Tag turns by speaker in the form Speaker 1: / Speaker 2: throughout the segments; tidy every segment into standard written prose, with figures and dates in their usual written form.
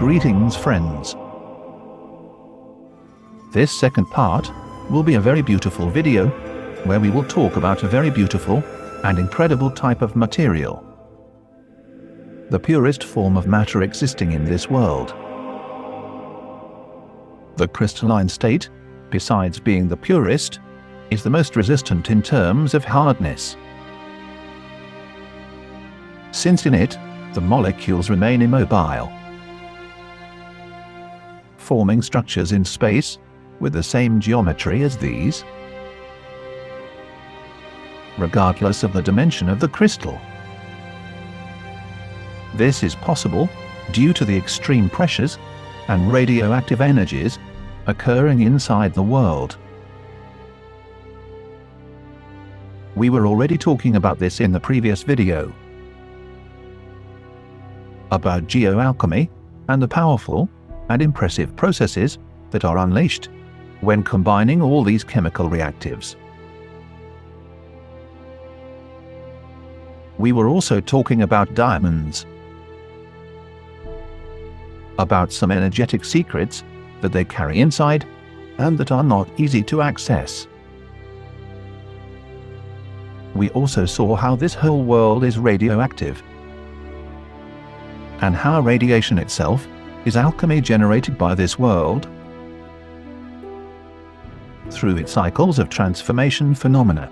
Speaker 1: Greetings, friends. This second part will be a very beautiful video where we will talk about a very beautiful and incredible type of material. The purest form of matter existing in this world. The crystalline state, besides being the purest, is the most resistant in terms of hardness. Since in it, the molecules remain immobile, forming structures in space with the same geometry as these, regardless of the dimension of the crystal. This is possible due to the extreme pressures and radioactive energies occurring inside the world. We were already talking about this in the previous video, about geo-alchemy and the powerful and impressive processes that are unleashed when combining all these chemical reactives. We were also talking about diamonds, about some energetic secrets that they carry inside and that are not easy to access. We also saw how this whole world is radioactive, and how radiation itself is alchemy generated by this world through its cycles of transformation phenomena.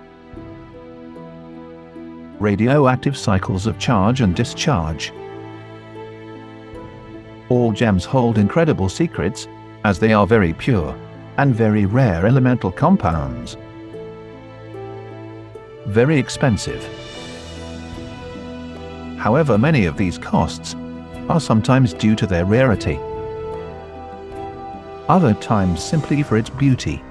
Speaker 1: Radioactive cycles of charge and discharge. All gems hold incredible secrets, as they are very pure and very rare elemental compounds. Very expensive. However, many of these costs are sometimes due to their rarity, other times simply for its beauty.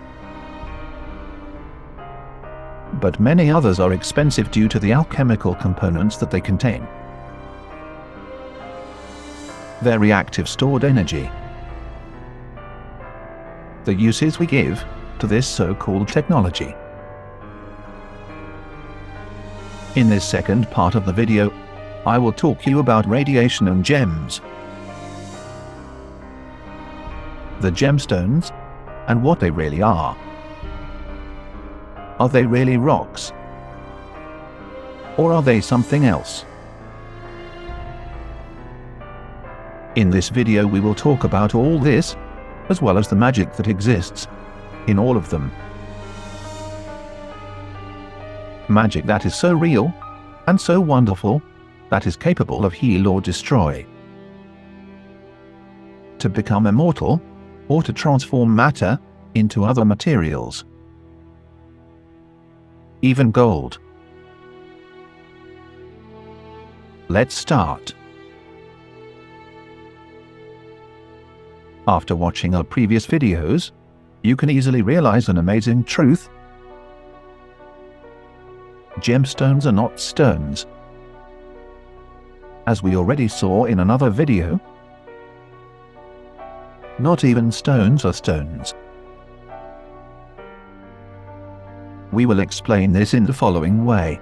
Speaker 1: But many others are expensive due to the alchemical components that they contain, their reactive stored energy, the uses we give to this so-called technology. In this second part of the video, I will talk to you about radiation and gems, the gemstones, and what they really are. Are they really rocks? Or are they something else? In this video we will talk about all this, as well as the magic that exists in all of them. Magic that is so real and so wonderful that is capable of heal or destroy, to become immortal, or to transform matter into other materials, even gold. Let's start. After watching our previous videos, you can easily realize an amazing truth. Gemstones are not stones. As we already saw in another video, not even stones are stones. We will explain this in the following way.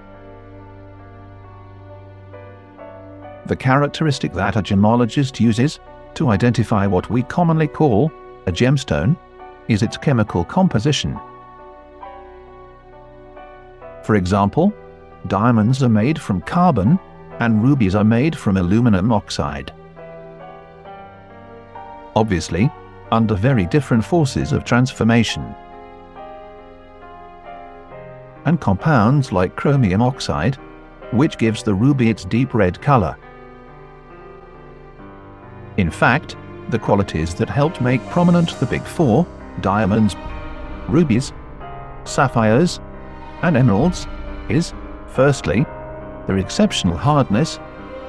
Speaker 1: The characteristic that a gemologist uses to identify what we commonly call a gemstone is its chemical composition. For example, diamonds are made from carbon and rubies are made from aluminum oxide. Obviously, under very different forces of transformation. And compounds like chromium oxide, which gives the ruby its deep red color. In fact, the qualities that helped make prominent the big four, diamonds, rubies, sapphires, and emeralds, is, firstly, their exceptional hardness,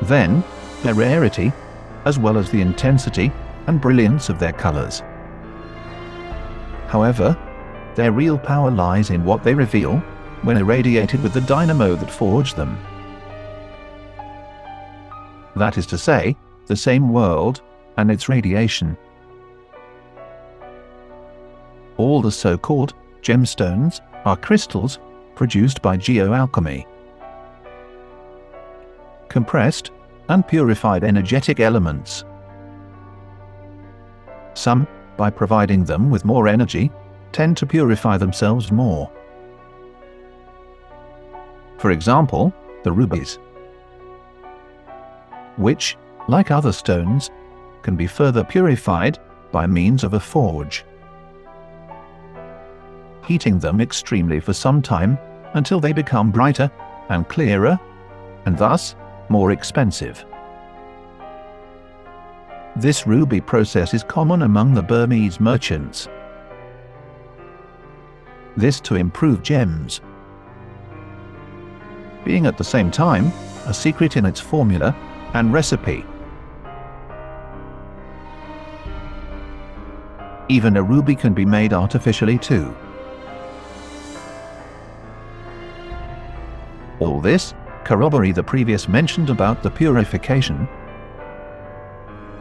Speaker 1: then their rarity, as well as the intensity and brilliance of their colors. However, their real power lies in what they reveal when irradiated with the dynamo that forged them. That is to say, the same world and its radiation. All the so-called gemstones are crystals produced by geo-alchemy. Compressed and purified energetic elements. Some, by providing them with more energy, tend to purify themselves more. For example, the rubies, which, like other stones, can be further purified by means of a forge, heating them extremely for some time until they become brighter and clearer, and thus more expensive. This ruby process is common among the Burmese merchants. This to improve gems, being at the same time a secret in its formula and recipe. Even a ruby can be made artificially too. All this corroborates the previous mentioned about the purification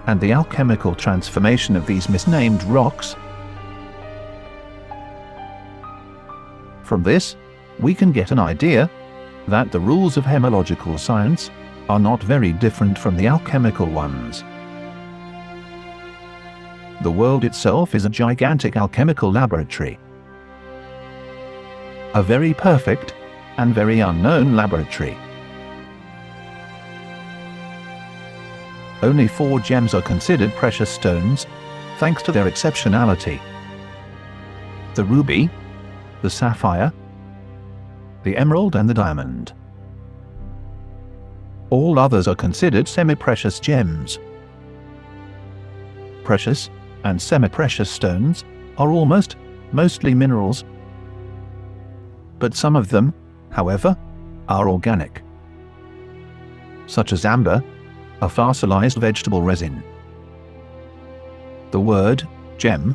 Speaker 1: and the alchemical transformation of these misnamed rocks. From this, we can get an idea that the rules of hemological science are not very different from the alchemical ones. The world itself is a gigantic alchemical laboratory, a very perfect and very unknown laboratory. Only 4 gems are considered precious stones, thanks to their exceptionality: the ruby, the sapphire, the emerald and the diamond. All others are considered semi-precious gems. Precious and semi-precious stones are mostly minerals, but some of them, however, are organic, such as amber, a fossilized vegetable resin. The word gem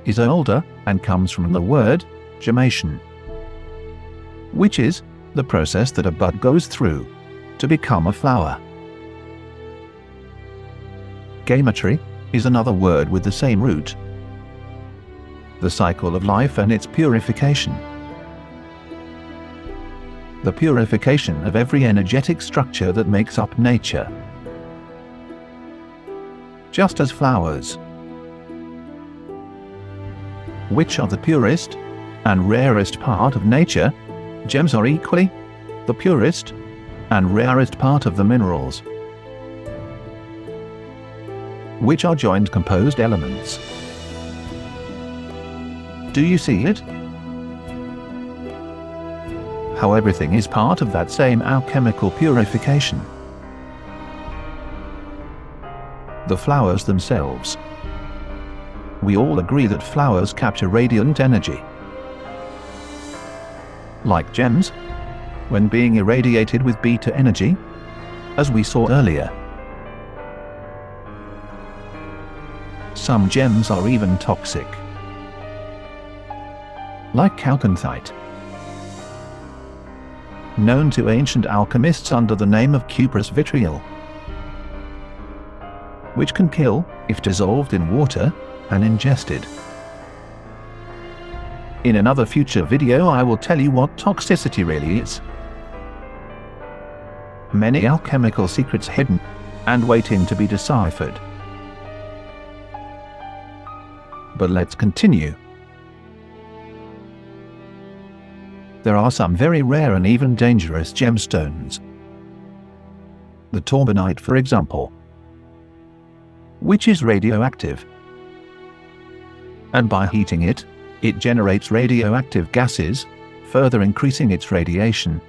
Speaker 1: is older and comes from the word gemation, which is the process that a bud goes through to become a flower. Gametry is another word with the same root. The cycle of life and its purification. The purification of every energetic structure that makes up nature. Just as flowers, which are the purest and rarest part of nature, gems are equally the purest and rarest part of the minerals, which are joined composed elements. Do you see it? How everything is part of that same alchemical purification. The flowers themselves. We all agree that flowers capture radiant energy. Like gems, when being irradiated with beta energy, as we saw earlier. Some gems are even toxic, like chalcanthite, known to ancient alchemists under the name of cuprous vitriol, which can kill if dissolved in water and ingested. In another future video I will tell you what toxicity really is. Many alchemical secrets hidden and waiting to be deciphered. But let's continue. There are some very rare and even dangerous gemstones. The torbanite, for example, which is radioactive. And by heating it, it generates radioactive gases, further increasing its radiation.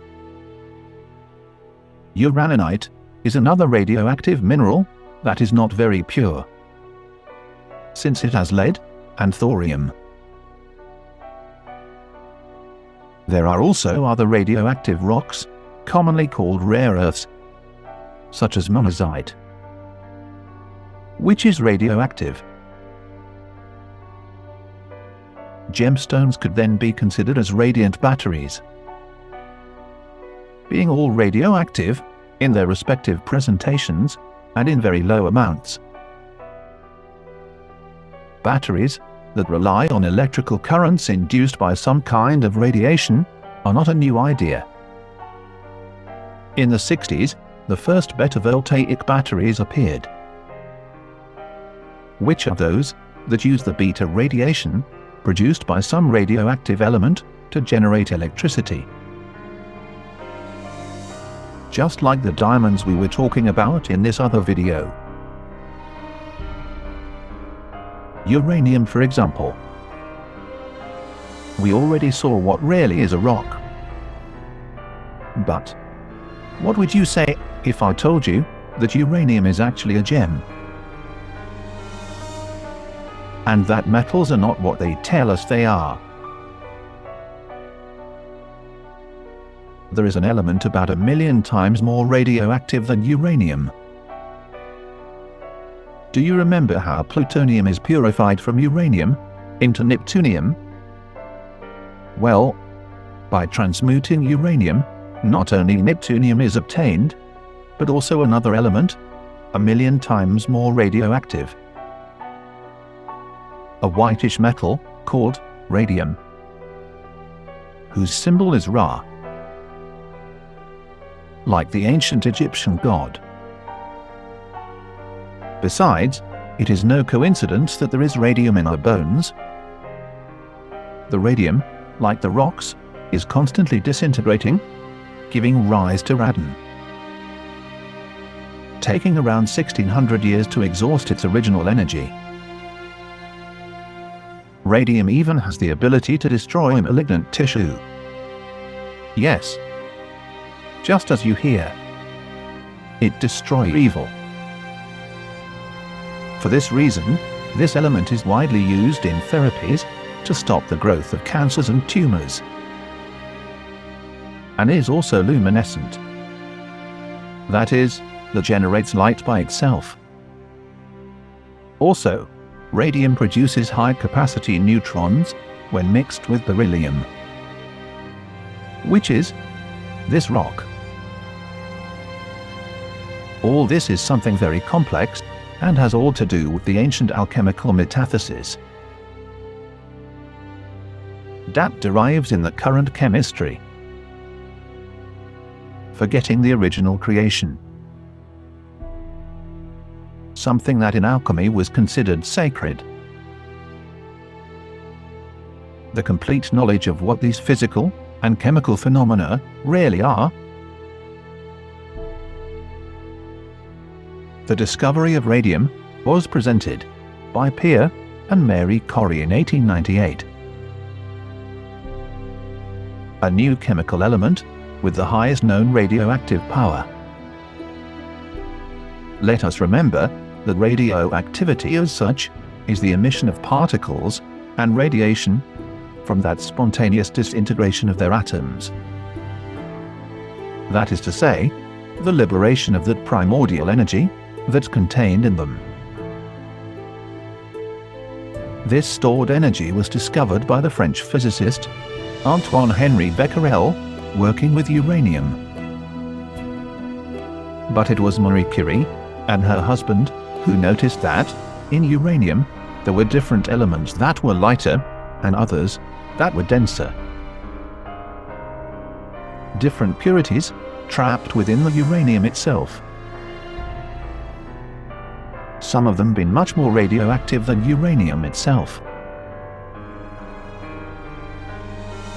Speaker 1: Uraninite is another radioactive mineral that is not very pure, since it has lead and thorium. There are also other radioactive rocks, commonly called rare earths, such as monazite, which is radioactive. Gemstones could then be considered as radiant batteries, being all radioactive in their respective presentations and in very low amounts. Batteries that rely on electrical currents induced by some kind of radiation are not a new idea. In the 60s, the first beta-voltaic batteries appeared. Which are those that use the beta radiation produced by some radioactive element to generate electricity. Just like the diamonds we were talking about in this other video. Uranium, for example. We already saw what really is a rock. But what would you say if I told you that uranium is actually a gem? And that metals are not what they tell us they are. There is an element about 1,000,000 times more radioactive than uranium. Do you remember how plutonium is purified from uranium into neptunium? Well, by transmuting uranium, not only neptunium is obtained, but also another element, 1,000,000 times more radioactive. A whitish metal called radium, whose symbol is Ra, like the ancient Egyptian god. Besides, it is no coincidence that there is radium in our bones. The radium, like the rocks, is constantly disintegrating, giving rise to radon, taking around 1,600 years to exhaust its original energy. Radium even has the ability to destroy malignant tissue. Yes, just as you hear, it destroys evil. For this reason, this element is widely used in therapies to stop the growth of cancers and tumors, and is also luminescent. That is, that generates light by itself. Also, radium produces high-capacity neutrons when mixed with beryllium, which is this rock. All this is something very complex and has all to do with the ancient alchemical metathesis that derives in the current chemistry, forgetting the original creation, something that in alchemy was considered sacred. The complete knowledge of what these physical and chemical phenomena really are. The discovery of radium was presented by Pierre and Mary Corey in 1898. A new chemical element with the highest known radioactive power. Let us remember that radioactivity as such is the emission of particles and radiation from that spontaneous disintegration of their atoms. That is to say, the liberation of that primordial energy that's contained in them. This stored energy was discovered by the French physicist Antoine-Henri Becquerel, working with uranium. But it was Marie Curie and her husband who noticed that, in uranium, there were different elements that were lighter and others that were denser. Different purities trapped within the uranium itself. Some of them being much more radioactive than uranium itself.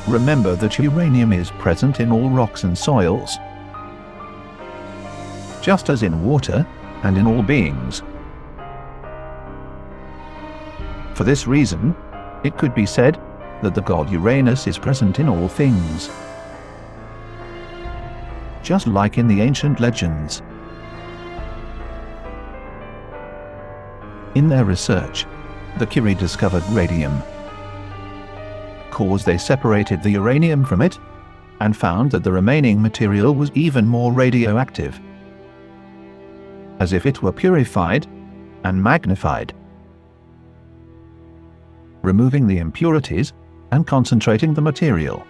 Speaker 1: Remember that uranium is present in all rocks and soils, just as in water and in all beings. For this reason, it could be said that the god Uranus is present in all things, just like in the ancient legends. In their research, the Curie discovered radium, cause they separated the uranium from it and found that the remaining material was even more radioactive, as if it were purified and magnified, removing the impurities and concentrating the material.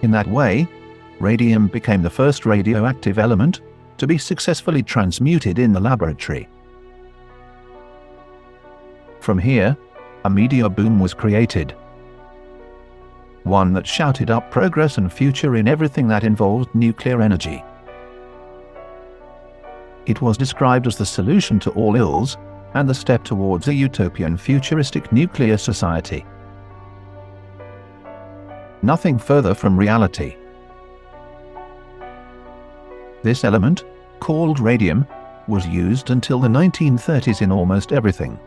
Speaker 1: In that way, radium became the first radioactive element to be successfully transmuted in the laboratory. From here, a media boom was created, one that shouted up progress and future in everything that involved nuclear energy. It was described as the solution to all ills and the step towards a utopian futuristic nuclear society. Nothing further from reality. This element, called radium, was used until the 1930s in almost everything,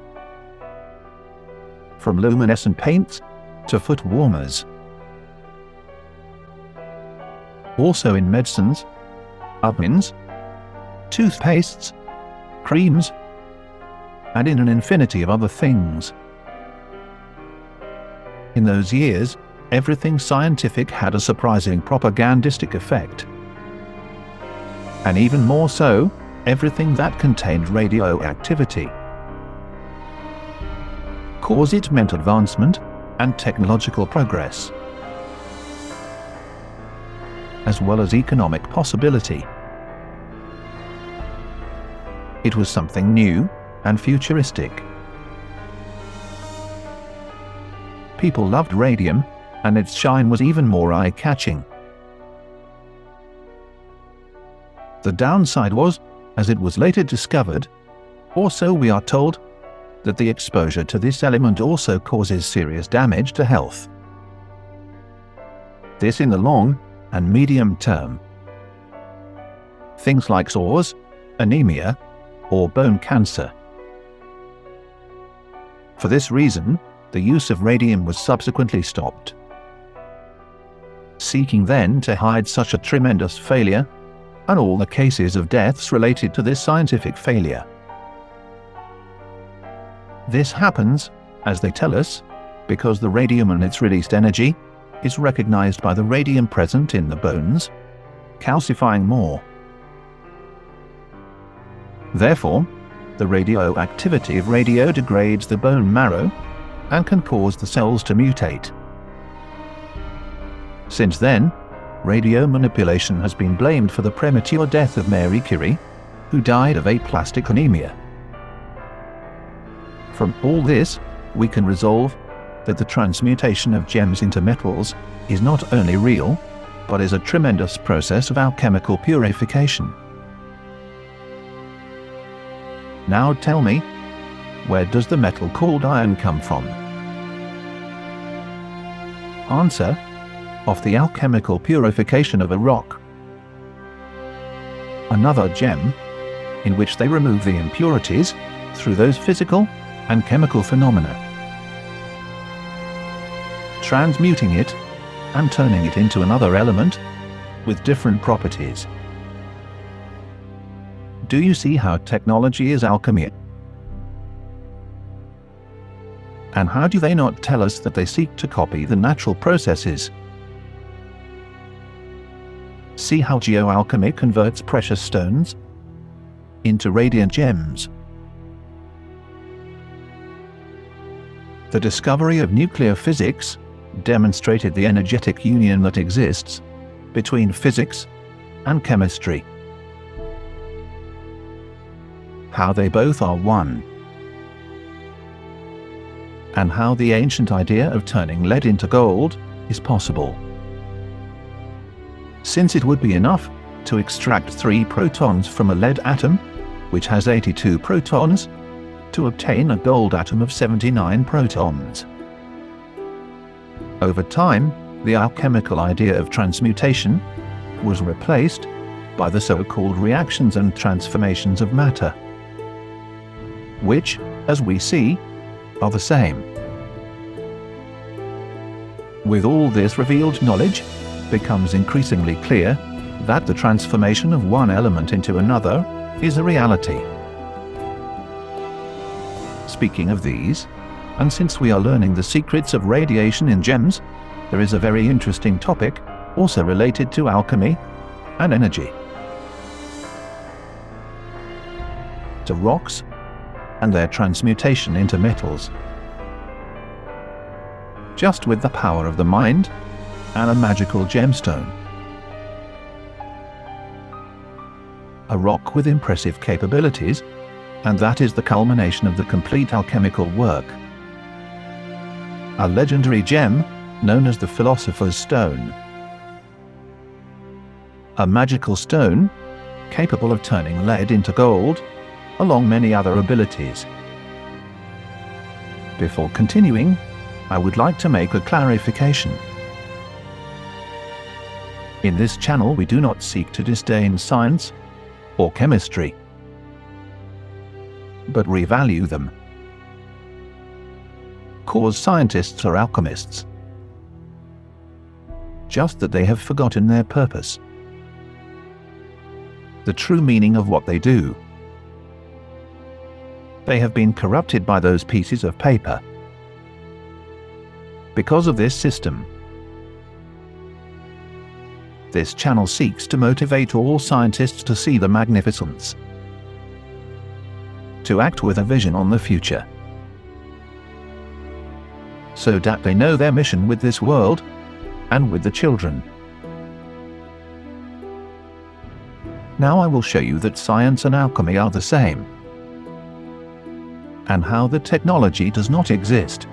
Speaker 1: from luminescent paints to foot warmers. Also in medicines, ovens, toothpastes, creams, and in an infinity of other things. In those years, everything scientific had a surprising propagandistic effect. And even more so, everything that contained radioactivity. Cause it meant advancement and technological progress, as well as economic possibility. It was something new and futuristic. People loved radium, and its shine was even more eye-catching. The downside was, as it was later discovered, or so we are told, that the exposure to this element also causes serious damage to health. This in the long and medium term. Things like sores, anemia, or bone cancer. For this reason, the use of radium was subsequently stopped. Seeking then to hide such a tremendous failure, and all the cases of deaths related to this scientific failure. This happens, as they tell us, because the radium and its released energy is recognized by the radium present in the bones, calcifying more. Therefore, the radioactivity of radio degrades the bone marrow and can cause the cells to mutate. Since then, radio manipulation has been blamed for the premature death of Mary Curie, who died of aplastic anemia. From all this, we can resolve that the transmutation of gems into metals is not only real, but is a tremendous process of alchemical purification. Now tell me, where does the metal called iron come from? Answer: of the alchemical purification of a rock. Another gem, in which they remove the impurities through those physical and chemical phenomena, transmuting it and turning it into another element with different properties. Do you see how technology is alchemy? And how do they not tell us that they seek to copy the natural processes? See how Geo-Alchemy converts precious stones into radiant gems. The discovery of nuclear physics demonstrated the energetic union that exists between physics and chemistry. How they both are one. And how the ancient idea of turning lead into gold is possible. Since it would be enough to extract 3 protons from a lead atom, which has 82 protons, to obtain a gold atom of 79 protons. Over time, the alchemical idea of transmutation was replaced by the so-called reactions and transformations of matter, which, as we see, are the same. With all this revealed knowledge, becomes increasingly clear that the transformation of one element into another is a reality. Speaking of these, and since we are learning the secrets of radiation in gems, there is a very interesting topic also related to alchemy and energy. To rocks and their transmutation into metals. Just with the power of the mind and a magical gemstone. A rock with impressive capabilities, and that is the culmination of the complete alchemical work. A legendary gem known as the Philosopher's Stone. A magical stone capable of turning lead into gold, along many other abilities. Before continuing, I would like to make a clarification. In this channel we do not seek to disdain science or chemistry, but revalue them. Cause scientists are alchemists, just that they have forgotten their purpose, the true meaning of what they do. They have been corrupted by those pieces of paper. Because of this system, this channel seeks to motivate all scientists to see the magnificence, to act with a vision on the future, so that they know their mission with this world and with the children. Now I will show you that science and alchemy are the same, and how the technology does not exist.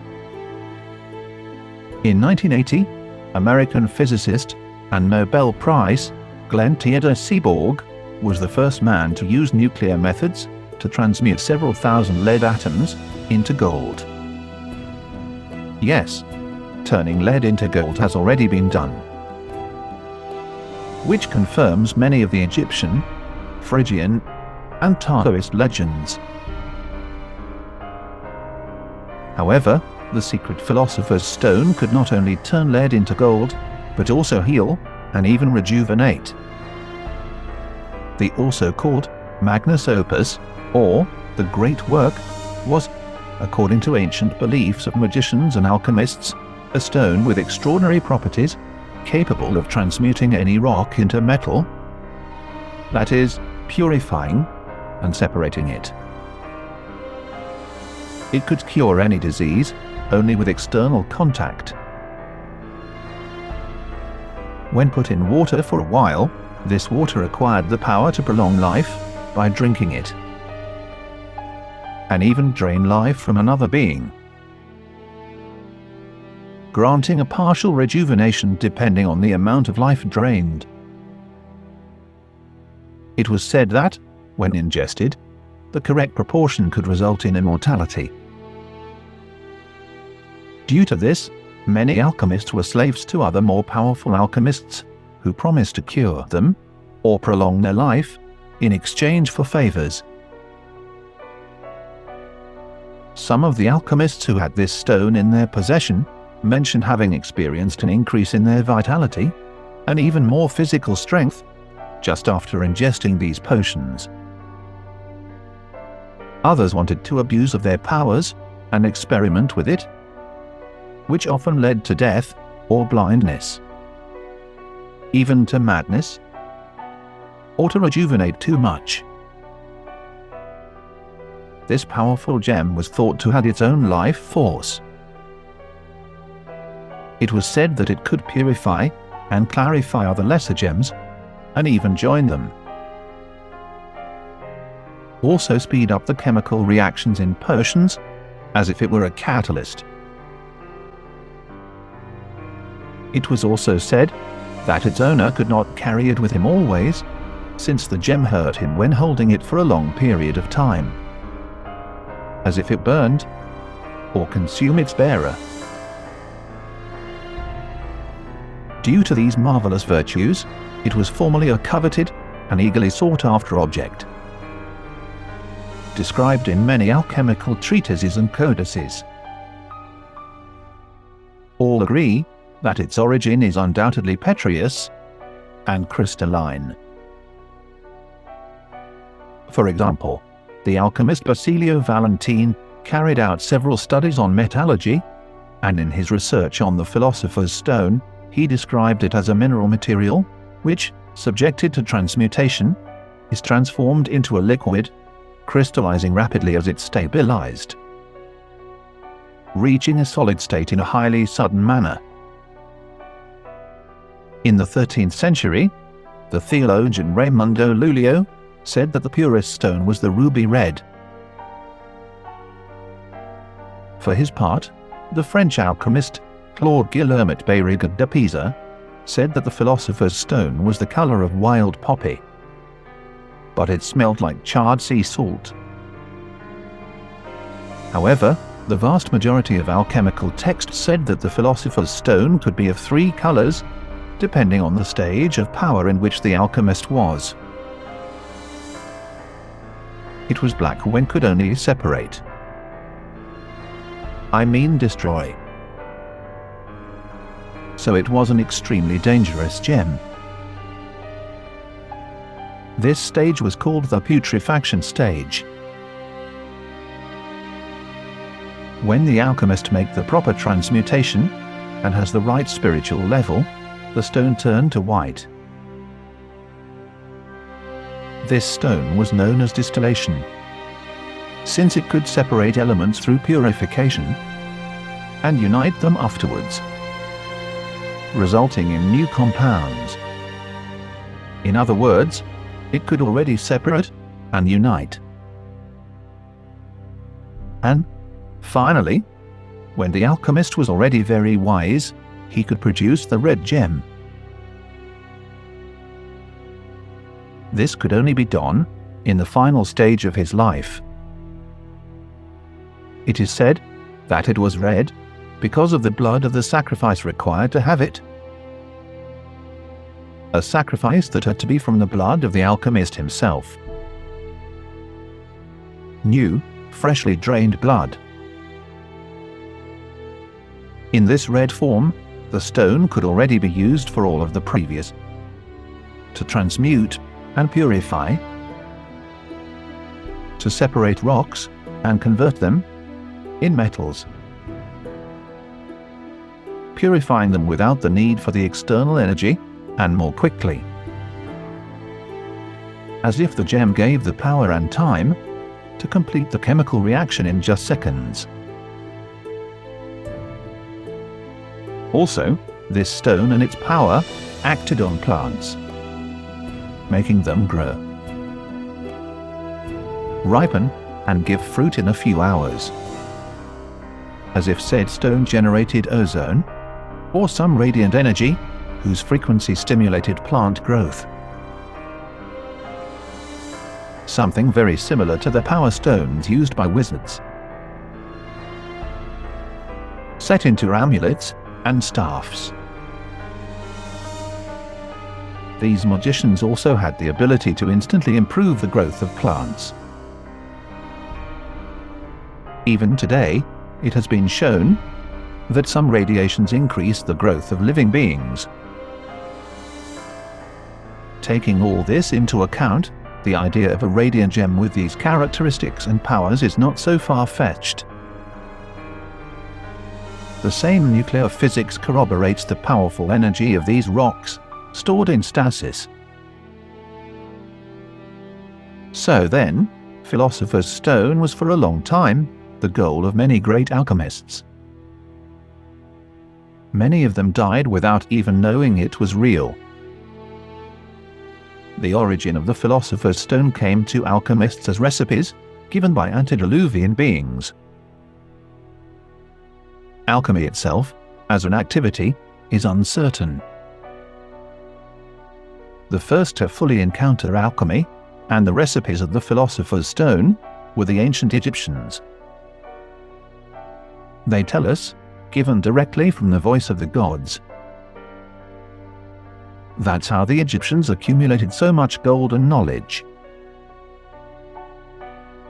Speaker 1: In 1980, American physicist and Nobel Prize Glenn Theodore Seaborg was the first man to use nuclear methods to transmute several thousand lead atoms into gold. Yes, turning lead into gold has already been done, which confirms many of the Egyptian, Phrygian, and Taoist legends. However, the secret philosopher's stone could not only turn lead into gold, but also heal and even rejuvenate. The also called Magnus Opus, or the Great Work, was, according to ancient beliefs of magicians and alchemists, a stone with extraordinary properties, capable of transmuting any rock into metal, that is, purifying and separating it. It could cure any disease only with external contact. When put in water for a while, this water acquired the power to prolong life by drinking it, and even drain life from another being, granting a partial rejuvenation depending on the amount of life drained. It was said that, when ingested, the correct proportion could result in immortality. Due to this, many alchemists were slaves to other more powerful alchemists who promised to cure them or prolong their life in exchange for favors. Some of the alchemists who had this stone in their possession mentioned having experienced an increase in their vitality and even more physical strength just after ingesting these potions. Others wanted to abuse of their powers and experiment with it, which often led to death or blindness, even to madness, or to rejuvenate too much. This powerful gem was thought to have its own life force. It was said that it could purify and clarify other lesser gems, and even join them. Also speed up the chemical reactions in potions, as if it were a catalyst. It was also said that its owner could not carry it with him always, since the gem hurt him when holding it for a long period of time, as if it burned or consumed its bearer. Due to these marvelous virtues, it was formerly a coveted and eagerly sought-after object, described in many alchemical treatises and codices. All agree that its origin is undoubtedly petrious and crystalline. For example, the alchemist Basilio Valentine carried out several studies on metallurgy, and in his research on the Philosopher's Stone, he described it as a mineral material which, subjected to transmutation, is transformed into a liquid, crystallizing rapidly as it stabilized, reaching a solid state in a highly sudden manner. In the 13th century, the theologian Raimundo Lulio said that the purest stone was the ruby red. For his part, the French alchemist Claude Guillaumet Bayrigot de Pisa said that the Philosopher's Stone was the color of wild poppy. but it smelled like charred sea salt. However, the vast majority of alchemical texts said that the Philosopher's Stone could be of 3 colors, depending on the stage of power in which the alchemist was. It was black when could only separate. I mean destroy. So it was an extremely dangerous gem. This stage was called the putrefaction stage. When the alchemist makes the proper transmutation and has the right spiritual level, the stone turned to white. This stone was known as distillation, since it could separate elements through purification and unite them afterwards, resulting in new compounds. In other words, it could already separate and unite. And finally, when the alchemist was already very wise, he could produce the red gem. This could only be done in the final stage of his life. It is said that it was red because of the blood of the sacrifice required to have it. A sacrifice that had to be from the blood of the alchemist himself. New, freshly drained blood. In this red form, the stone could already be used for all of the previous, to transmute and purify, to separate rocks and convert them in metals, purifying them without the need for the external energy and more quickly, as if the gem gave the power and time to complete the chemical reaction in just seconds. Also, this stone and its power acted on plants, making them grow, ripen, and give fruit in a few hours, as if said stone generated ozone or some radiant energy whose frequency stimulated plant growth. Something very similar to the power stones used by wizards, set into amulets and staffs. These magicians also had the ability to instantly improve the growth of plants. Even today, it has been shown that some radiations increase the growth of living beings. Taking all this into account, the idea of a radiant gem with these characteristics and powers is not so far-fetched. The same nuclear physics corroborates the powerful energy of these rocks, stored in stasis. So then, Philosopher's Stone was for a long time the goal of many great alchemists. Many of them died without even knowing it was real. The origin of the Philosopher's Stone came to alchemists as recipes given by antediluvian beings. Alchemy itself, as an activity, is uncertain. The first to fully encounter alchemy and the recipes of the Philosopher's Stone were the ancient Egyptians. They tell us, given directly from the voice of the gods. That's how the Egyptians accumulated so much gold and knowledge.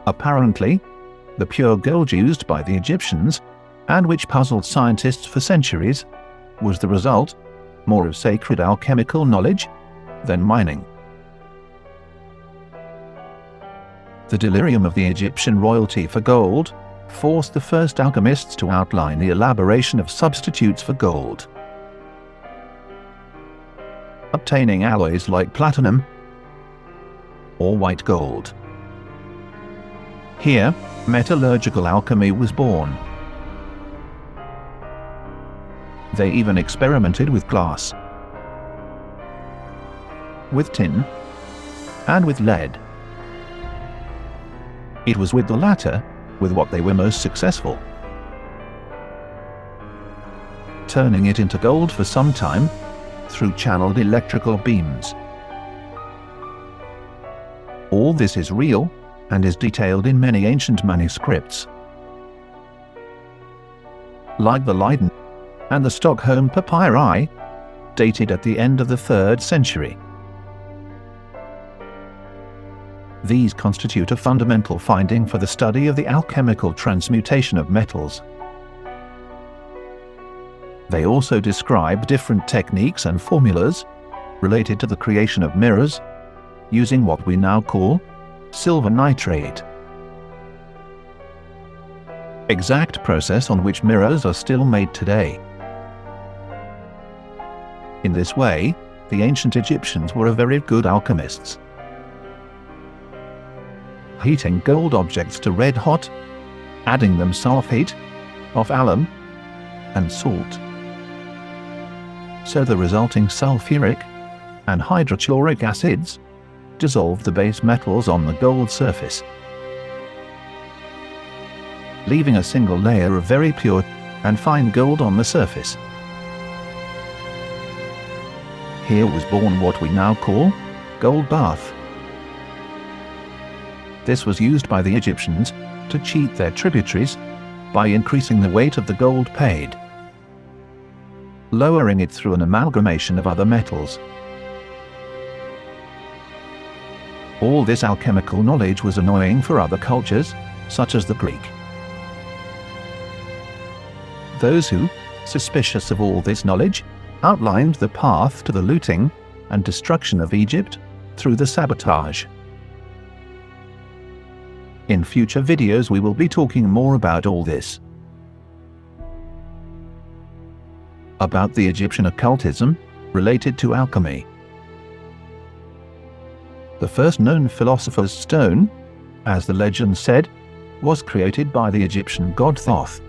Speaker 1: Apparently, the pure gold used by the Egyptians, and which puzzled scientists for centuries, was the result more of sacred alchemical knowledge than mining. The delirium of the Egyptian royalty for gold forced the first alchemists to outline the elaboration of substitutes for gold, obtaining alloys like platinum or white gold. Here, metallurgical alchemy was born. They even experimented with glass, with tin, and with lead. It was with the latter with what they were most successful, turning it into gold for some time through channeled electrical beams. All this is real and is detailed in many ancient manuscripts, like the Leiden and the Stockholm papyri, dated at the end of the 3rd century. These constitute a fundamental finding for the study of the alchemical transmutation of metals. They also describe different techniques and formulas related to the creation of mirrors, using what we now call silver nitrate. Exact process on which mirrors are still made today. In this way, the ancient Egyptians were very good alchemists, heating gold objects to red hot, adding them sulfate of alum and salt. So the resulting sulfuric and hydrochloric acids dissolve the base metals on the gold surface, leaving a single layer of very pure and fine gold on the surface. Here was born what we now call gold bath. This was used by the Egyptians to cheat their tributaries by increasing the weight of the gold paid, lowering it through an amalgamation of other metals. All this alchemical knowledge was annoying for other cultures, such as the Greek. Those who, suspicious of all this knowledge, outlined the path to the looting and destruction of Egypt through the sabotage. In future videos we will be talking more about all this. About the Egyptian occultism related to alchemy. The first known philosopher's stone, as the legend said, was created by the Egyptian god Thoth,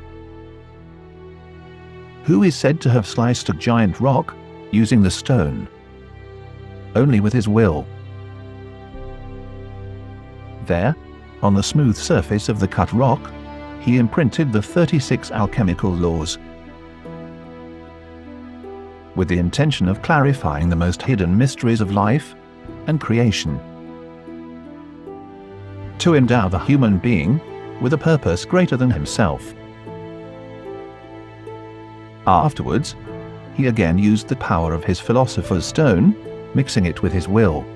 Speaker 1: who is said to have sliced a giant rock using the stone, only with his will. There, on the smooth surface of the cut rock, he imprinted the 36 alchemical laws, with the intention of clarifying the most hidden mysteries of life and creation, to endow the human being with a purpose greater than himself. Afterwards, he again used the power of his philosopher's stone, mixing it with his will,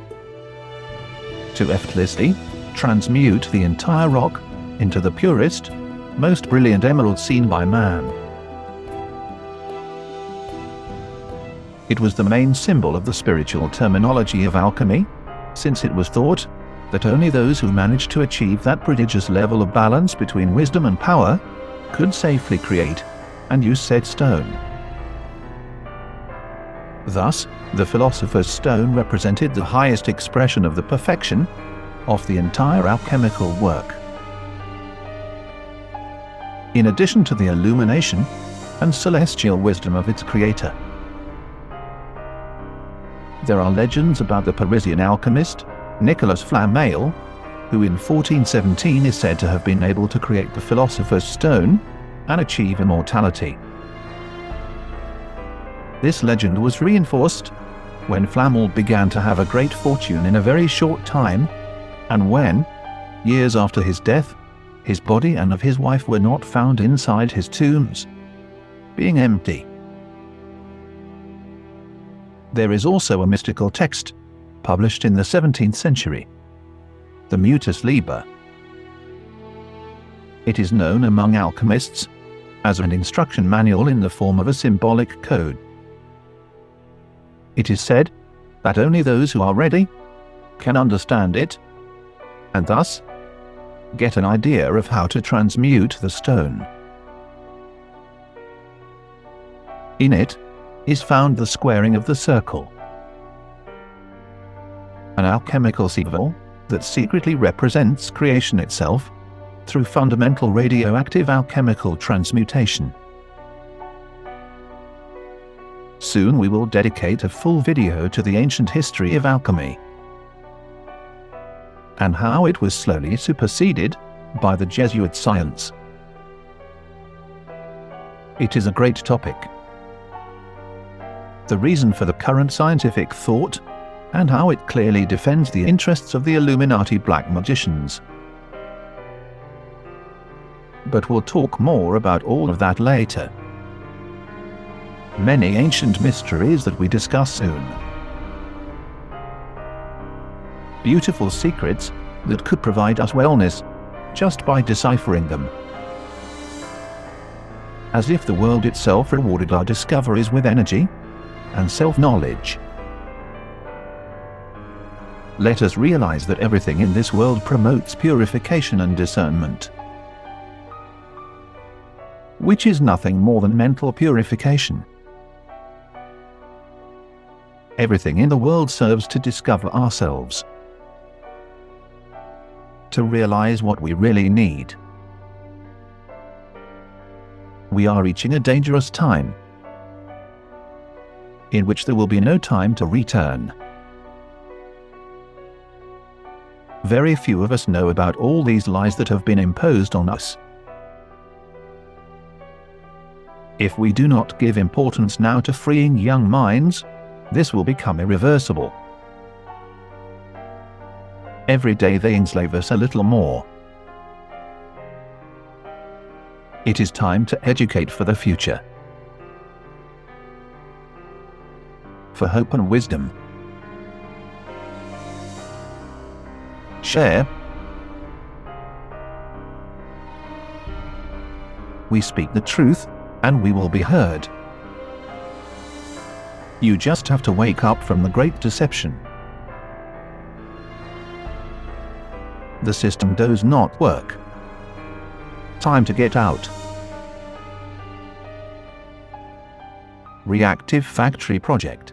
Speaker 1: to effortlessly transmute the entire rock into the purest, most brilliant emerald seen by man. It was the main symbol of the spiritual terminology of alchemy, since it was thought that only those who managed to achieve that prodigious level of balance between wisdom and power could safely create and use said stone. Thus, the philosopher's stone represented the highest expression of the perfection of the entire alchemical work, in addition to the illumination and celestial wisdom of its creator. There are legends about the Parisian alchemist Nicolas Flamel, who in 1417 is said to have been able to create the philosopher's stone and achieve immortality. This legend was reinforced when Flamel began to have a great fortune in a very short time, and when, years after his death, his body and of his wife were not found inside his tombs, being empty. There is also a mystical text, published in the 17th century, the Mutus Liber. It is known among alchemists as an instruction manual in the form of a symbolic code. It is said that only those who are ready can understand it, and thus get an idea of how to transmute the stone. In it is found the squaring of the circle, an alchemical symbol that secretly represents creation itself through fundamental radioactive alchemical transmutation. Soon we will dedicate a full video to the ancient history of alchemy and how it was slowly superseded by the Jesuit science. It is a great topic. The reason for the current scientific thought and how it clearly defends the interests of the Illuminati black magicians. But we'll talk more about all of that later. Many ancient mysteries that we discuss soon. Beautiful secrets that could provide us wellness just by deciphering them. As if the world itself rewarded our discoveries with energy and self-knowledge. Let us realize that everything in this world promotes purification and discernment, which is nothing more than mental purification. Everything in the world serves to discover ourselves, to realize what we really need. We are reaching a dangerous time, in which there will be no time to return. Very few of us know about all these lies that have been imposed on us. If we do not give importance now to freeing young minds, this will become irreversible. Every day they enslave us a little more. It is time to educate for the future, for hope and wisdom. Share. We speak the truth, and we will be heard. You just have to wake up from the great deception. The system does not work. Time to get out. Reactive Factory Project.